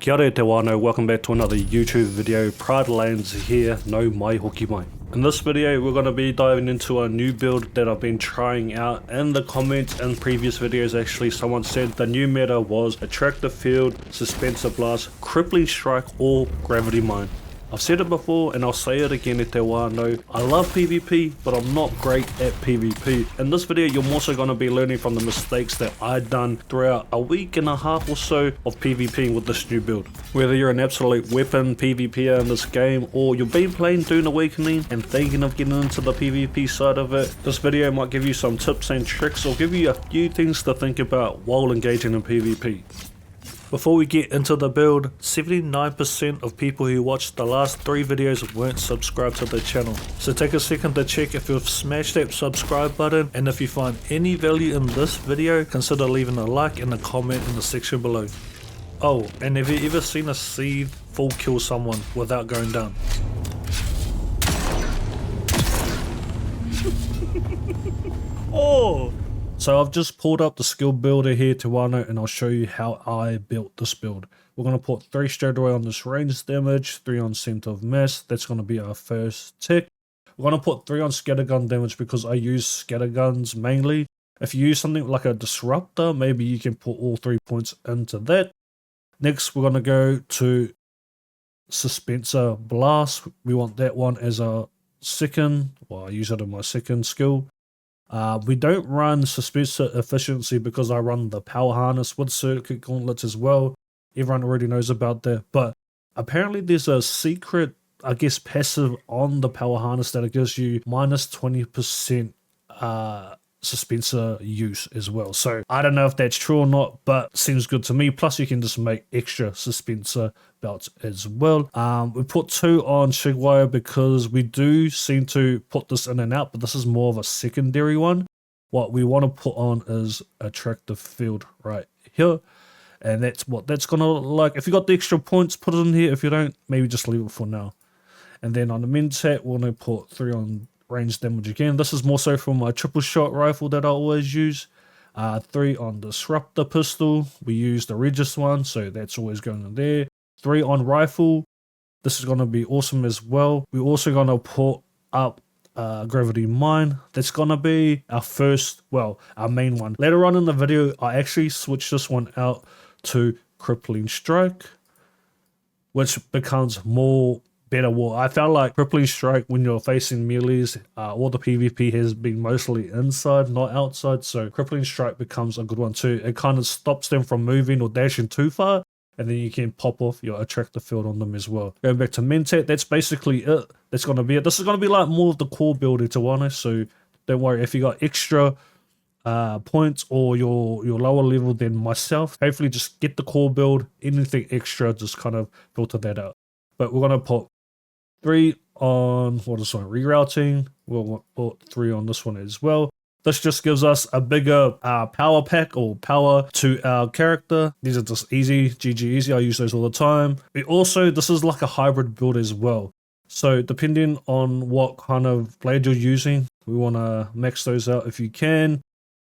Kia ora te wānau, welcome back to another YouTube video. Pride Lanes here, no mai hoki mai. In this video we're going to be diving into a new build that I've been trying out. In the comments in previous videos actually someone said the new meta was Attractor Field, Suspensor Blast, Crippling Strike or Gravity Mine. I've said it before and I'll say it again e te wānau. I love PvP but I'm not great at PvP. In this video you're also going to be learning from the mistakes that I've done throughout a week and a half or so of PvPing with this new build. Whether you're an absolute weapon PvPer in this game or you've been playing Dune Awakening and thinking of getting into the PvP side of it, this video might give you some tips and tricks or give you a few things to think about while engaging in PvP. Before we get into the build, 79% of people who watched the last 3 videos weren't subscribed to the channel. So take a second to check if you've smashed that subscribe button, and if you find any value in this video, consider leaving a like and a comment in the section below. Oh, and have you ever seen a seed full kill someone without going down? Oh! So I've just pulled up the skill builder here to wānau and I'll show you how I built this build. We're going to put 3 straight away on this range damage, 3 on center of mass. That's going to be our first tick. We're going to put 3 on scattergun damage because I use scatterguns mainly. If you use something like a disruptor, maybe you can put all 3 points into that. Next, we're going to go to Suspensor Blast. We want that one as a second. Well, I use it in my second skill. We don't run Suspensor Efficiency because I run the power harness with circuit gauntlets as well. Everyone already knows about that, but apparently there's a secret, I guess, passive on the power harness that it gives you minus 20% Suspensor use as well. So I don't know if that's true or not, but seems good to me. Plus you can just make extra Suspensor belts as well. We put 2 on Shigwire because we do seem to put this in and out, but this is more of a secondary one. What we want to put on is Attractor Field right here, and that's what that's gonna look like. If you got the extra points, put it in here. If you don't, maybe just leave it for now. And then on the Mentat, we're gonna put 3 on range damage again. This is more so for my triple shot rifle that I always use. 3 on Disruptor pistol. We use the Regis one, so that's always going in there. 3 on rifle. This is going to be awesome as well. We're also going to put up Gravity Mine. That's going to be our first, well, our main one. Later on in the video, I actually switched this one out to Crippling Strike, which becomes more better war. I felt like Crippling Strike, when you're facing melees, all the PvP has been mostly inside, not outside, so Crippling Strike becomes a good one too. It kind of stops them from moving or dashing too far, and then you can pop off your Attractor Field on them as well. Going back to Mentat, that's basically it. That's going to be it. This is going to be like more of the core build, to be honest, so don't worry. If you got extra points or you're lower level than myself, hopefully just get the core build. Anything extra, just kind of filter that out. But we're going to put 3 on, what is one, rerouting. We'll put 3 on this one as well. This just gives us a bigger power pack or power to our character. These are just easy, GG easy. I use those all the time. We also, this is like a hybrid build as well. So depending on what kind of blade you're using, we want to max those out if you can.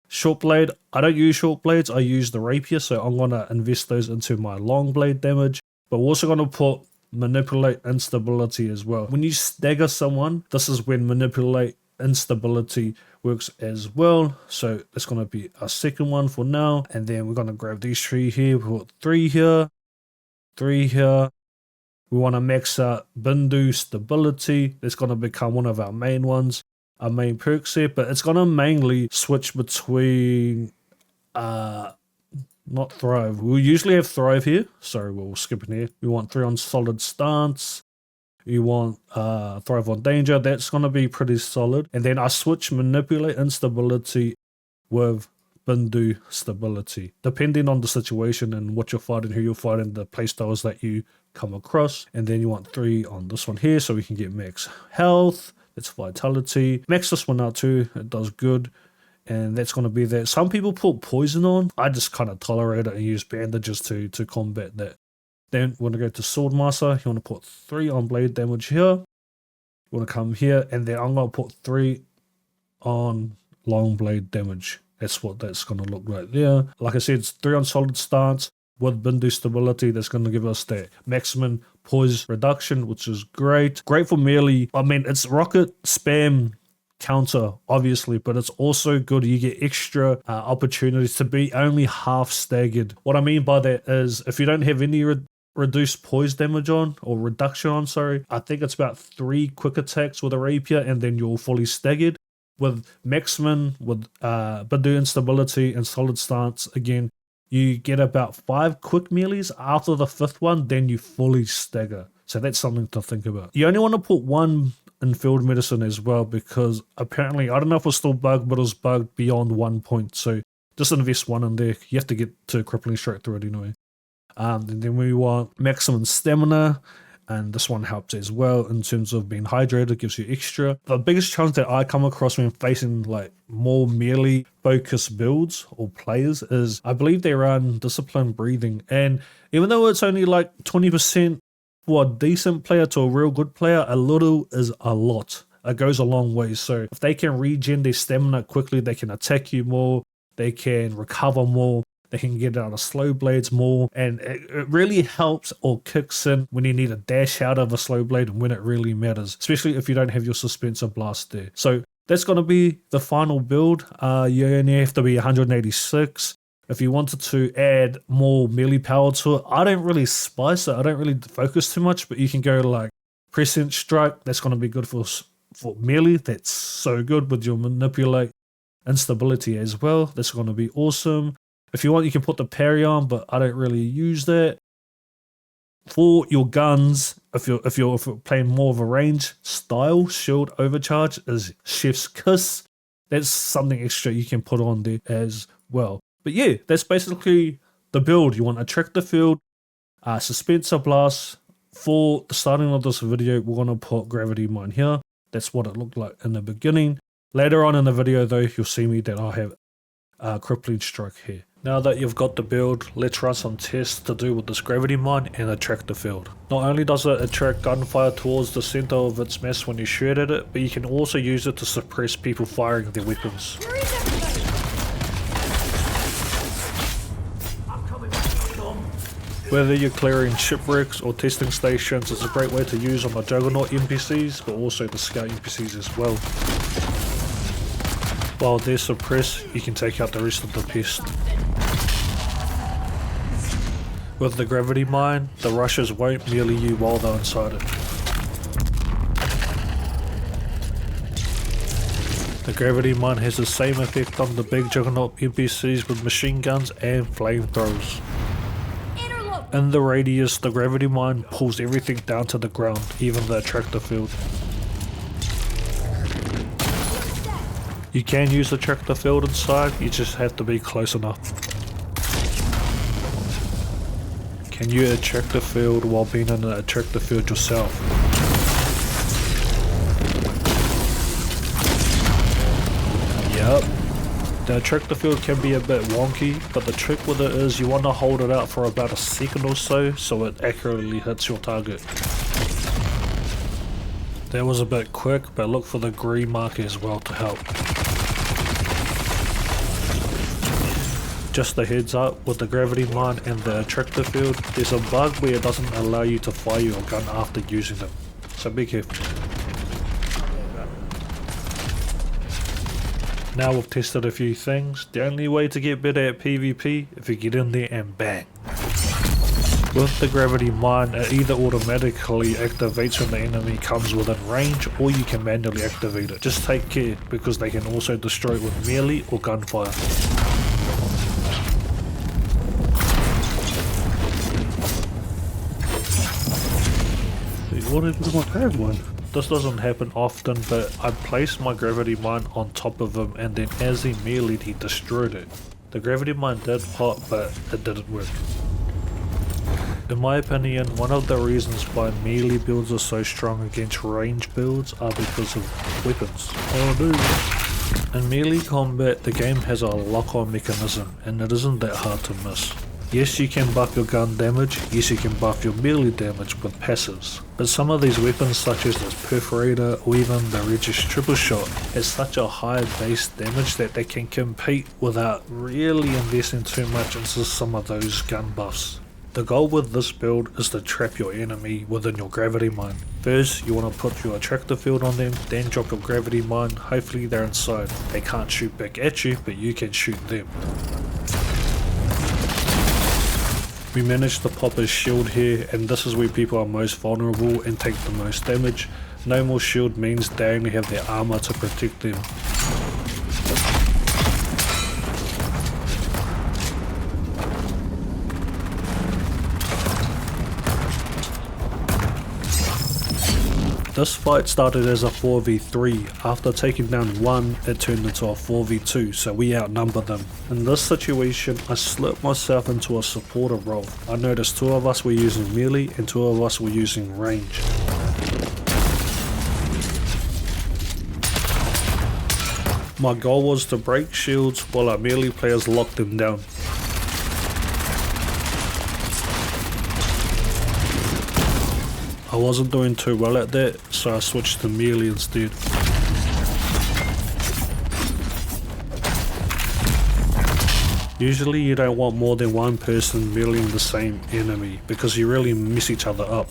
Short blade, I don't use short blades. I use the rapier, so I'm going to invest those into my long blade damage. But we're also going to put Manipulate Instability as well. When you stagger someone, this is when Manipulate Instability works as well. So it's going to be our second one for now. And then we're going to grab these 3 here. We put 3 here, 3 here. We want to max out Bindu Stability. That's going to become one of our main ones, our main perks here. But it's going to mainly switch between not Thrive. We'll usually have Thrive here. Sorry, we'll skip in here. We want 3 on Solid Stance. We want Thrive on Danger. That's going to be pretty solid. And then I switch Manipulate Instability with Bindu Stability. Depending on the situation and what you're fighting, who you're fighting, the playstyles that you come across. And then you want 3 on this one here so we can get max health. That's Vitality. Max this one out too. It does good. And that's going to be that. Some people put poison on. I just kind of tolerate it and use bandages to combat that. Then we're going to go to Swordmaster. You want to put 3 on blade damage here. You want to come here. And then I'm going to put 3 on long blade damage. That's what that's going to look like there. Like I said, it's 3 on solid stance. with Bindu stability. That's going to give us that maximum poise reduction, which is great. Great for melee. I mean, it's rocket spam counter, obviously, but it's also good. You get extra opportunities to be only half staggered. What I mean by that is if you don't have any reduced poise damage on, or reduction on, sorry, I think it's about 3 quick attacks with a rapier and then you're fully staggered. With maximum, with Bindu instability and solid stance, again, you get about 5 quick melees. After the 5th one, then you fully stagger. So that's something to think about. You only want to put 1 in field medicine as well, because apparently, I don't know if it's still bugged, but it was bugged beyond 1 point. So just invest 1 in there. You have to get to Crippling Strike through it anyway. And then we want maximum stamina, and this one helps as well in terms of being hydrated, gives you extra. The biggest challenge that I come across when facing like more melee focused builds or players is I believe they run disciplined breathing, and even though it's only like 20% for a decent player to a real good player, a little is a lot. It goes a long way. So if they can regen their stamina quickly, they can attack you more, they can recover more, they can get out of slow blades more, and it really helps or kicks in when you need a dash out of a slow blade and when it really matters, especially if you don't have your Suspensor blast there. So that's going to be the final build. You only have to be 186. If you wanted to add more melee power to it, I don't really spice it. I don't really focus too much, but you can go like Playstyles Strike. That's going to be good for melee. That's so good with your manipulate instability as well. That's going to be awesome. If you want, you can put the parry on, but I don't really use that. For your guns, if you're playing more of a range style, shield overcharge is Chef's Kiss. That's something extra you can put on there as well. But yeah, that's basically the build. You want Attractor field, Suspensor blast. For the starting of this video, we're going to put Gravity Mine here. That's what it looked like in the beginning. Later on in the video though, you'll see me that I have Crippling Strike here. Now that you've got the build, let's run some tests to do with this Gravity Mine and Attractor field. Not only does it attract gunfire towards the center of its mass when you shoot at it, but you can also use it to suppress people firing their weapons. Whether you're clearing shipwrecks or testing stations, it's a great way to use on the Juggernaut NPCs, but also the Scout NPCs as well. While they're suppressed, you can take out the rest of the pest. With the Gravity Mine, the rushers won't melee you while they're inside it. The Gravity Mine has the same effect on the big Juggernaut NPCs with machine guns and flamethrowers. In the radius, the Gravity Mine pulls everything down to the ground, even the Attractor field. You can use the Attractor field inside, you just have to be close enough. Can you attract the field while being in the Attractor field yourself? Yep. The Attractor field can be a bit wonky, but the trick with it is you want to hold it out for about a second or so it accurately hits your target. That was a bit quick, but look for the green marker as well to help. Just a heads up, with the Gravity Mine and the Attractor field, there's a bug where it doesn't allow you to fire your gun after using them, so be careful. Now we've tested a few things, the only way to get better at PvP if you get in there and bang. With the Gravity Mine, it either automatically activates when the enemy comes within range, or you can manually activate it. Just take care, because they can also destroy it with melee or gunfire. What if we want to have one? This doesn't happen often, but I placed my Gravity Mine on top of him, and then as he melee'd, he destroyed it. The Gravity Mine did pop, but it didn't work. In my opinion, one of the reasons why melee builds are so strong against range builds are because of weapons. Oh no! In melee combat, the game has a lock-on mechanism, and it isn't that hard to miss. Yes, you can buff your gun damage, yes you can buff your melee damage with passives, but some of these weapons such as this perforator or even the Regis triple shot has such a high base damage that they can compete without really investing too much into some of those gun buffs. The goal with this build is to trap your enemy within your gravity mine. First, you want to put your attractor field on them, then drop your gravity mine, hopefully they're inside. They can't shoot back at you, but you can shoot them. We managed to pop his shield here, and this is where people are most vulnerable and take the most damage. No more shield means they only have their armor to protect them. This fight started as a 4v3, after taking down one it turned into a 4v2, so we outnumbered them. In this situation I slipped myself into a supporter role. I noticed two of us were using melee and two of us were using range. My goal was to break shields while our melee players locked them down. I wasn't doing too well at that, so I switched to melee instead. Usually you don't want more than one person meleeing the same enemy, because you really mess each other up.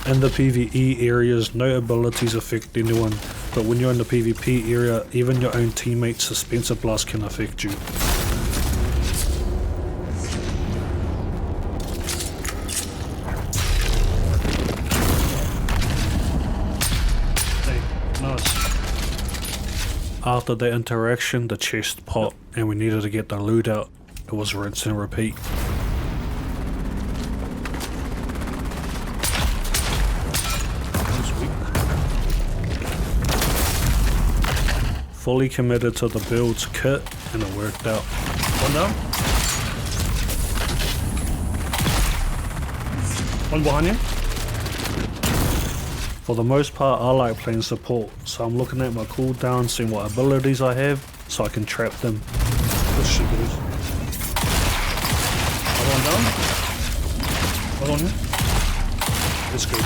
In the PvE areas, no abilities affect anyone, but when you're in the PvP area, even your own teammate's Suspensor blast can affect you. After that interaction, the chest popped and we needed to get the loot out. It was rinse and repeat. Fully committed to the build's kit and it worked out. One down. One behind you. For the most part I like playing support, so I'm looking at my cooldown, seeing what abilities I have, so I can trap them. Good shit, boys. One down. One on here. Let's go,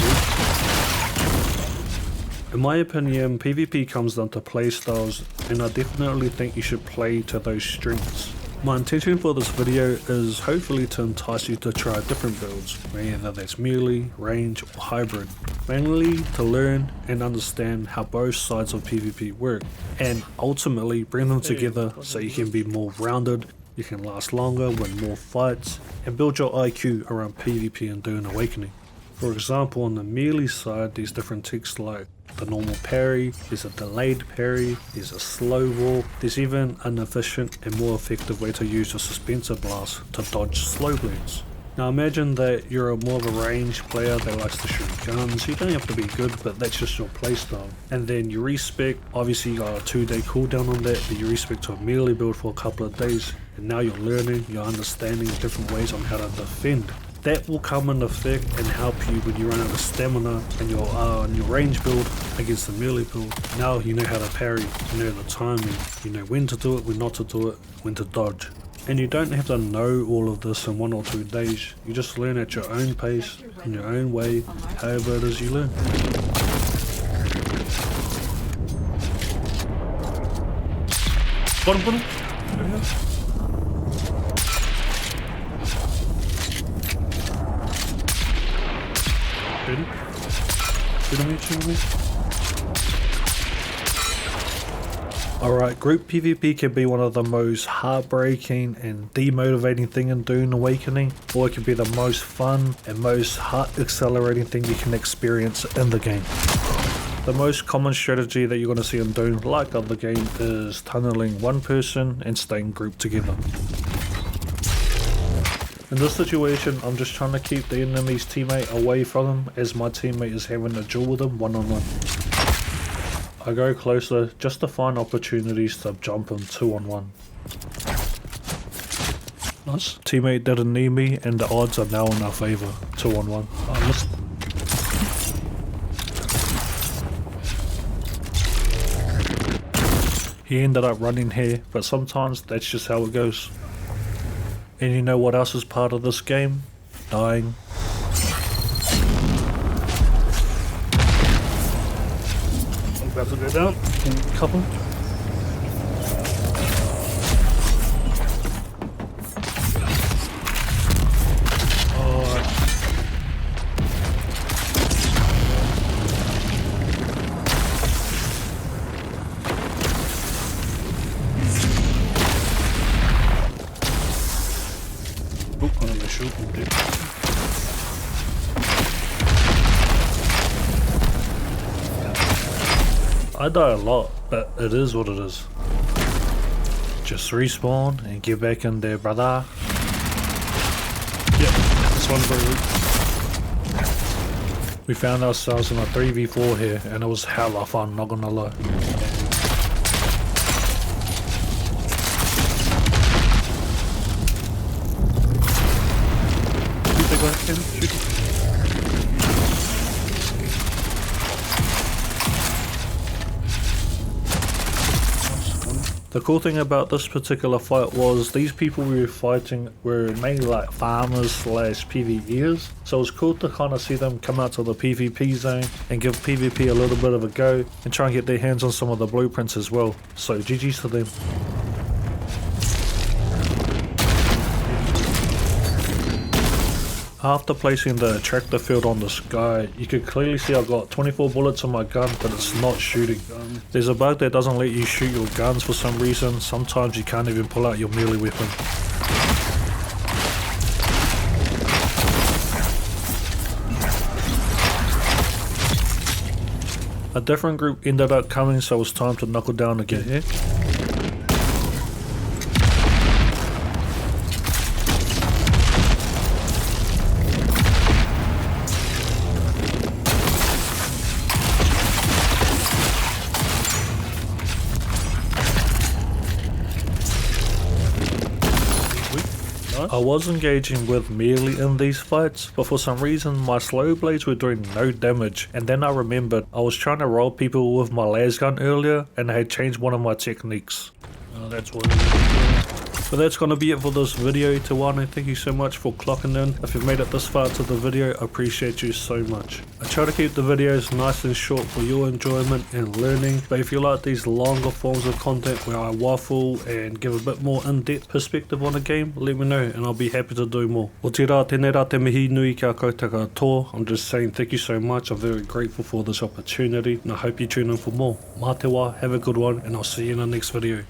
dude. In my opinion, PvP comes down to playstyles, and I definitely think you should play to those strengths. My intention for this video is hopefully to entice you to try different builds, whether that's melee, range or hybrid. Mainly to learn and understand how both sides of PvP work, and ultimately bring them together so you can be more rounded, you can last longer, win more fights, and build your IQ around PvP and Dune Awakening. For example, on the melee side, there's different techs like the normal parry, there's a delayed parry, there's a slow walk, there's even an efficient and more effective way to use your Suspensor blast to dodge slow bleeds. Now imagine that you're more of a range player that likes to shoot guns. You don't have to be good, but that's just your playstyle. And then you respec, obviously you got a 2-day cooldown on that, but you respec to a melee build for a couple of days, and now you're learning, you're understanding different ways on how to defend. That will come in effect and help you when you run out of stamina and you're on your range build against the melee build. Now you know how to parry, you know the timing, you know when to do it, when not to do it, when to dodge. And you don't have to know all of this in 1 or 2 days, you just learn at your own pace, in your own way, however it is you learn. Bottom. Shoot me. Alright, group PvP can be one of the most heartbreaking and demotivating thing in Dune Awakening, or it can be the most fun and most heart accelerating thing you can experience in the game. The most common strategy that you're going to see in Dune, like other game, is tunneling one person and staying grouped together. In this situation, I'm just trying to keep the enemy's teammate away from him as my teammate is having a duel with him one-on-one. I go closer just to find opportunities to jump him 2-on-1. Nice. Teammate didn't need me and the odds are now in our favour. 2-on-1. I missed. He ended up running here, but sometimes that's just how it goes. And you know what else is part of this game? Dying. I'm about to go down. Couple. I die a lot, but it is what it is. Just respawn and get back in there, brother. Yep, this one's very weak. We found ourselves in a 3v4 here, and it was hella fun, not gonna lie. Shoot the guy, Kevin, shoot him. The cool thing about this particular fight was these people we were fighting were mainly like farmers slash PvEers, so it was cool to kind of see them come out to the PvP zone and give PvP a little bit of a go and try and get their hands on some of the blueprints as well, so GG's to them. After placing the attractor field on this guy, you could clearly see I got 24 bullets on my gun, but it's not shooting. There's a bug that doesn't let you shoot your guns for some reason. Sometimes you can't even pull out your melee weapon. A different group ended up coming, so it was time to knuckle down again here. I was engaging with melee in these fights, but for some reason my slow blades were doing no damage, and then I remembered I was trying to roll people with my las gun earlier and I had changed one of my techniques. That's what But that's going to be it for this video. Tawana, thank you so much for clocking in. If you've made it this far to the video, I appreciate you so much. I try to keep the videos nice and short for your enjoyment and learning, but if you like these longer forms of content where I waffle and give a bit more in-depth perspective on a game, let me know and I'll be happy to do more. O te rā, tēnei rā te mihi nui kia koutou katoa. I'm just saying thank you so much. I'm very grateful for this opportunity and I hope you tune in for more. Mā te wā, have a good one, and I'll see you in the next video.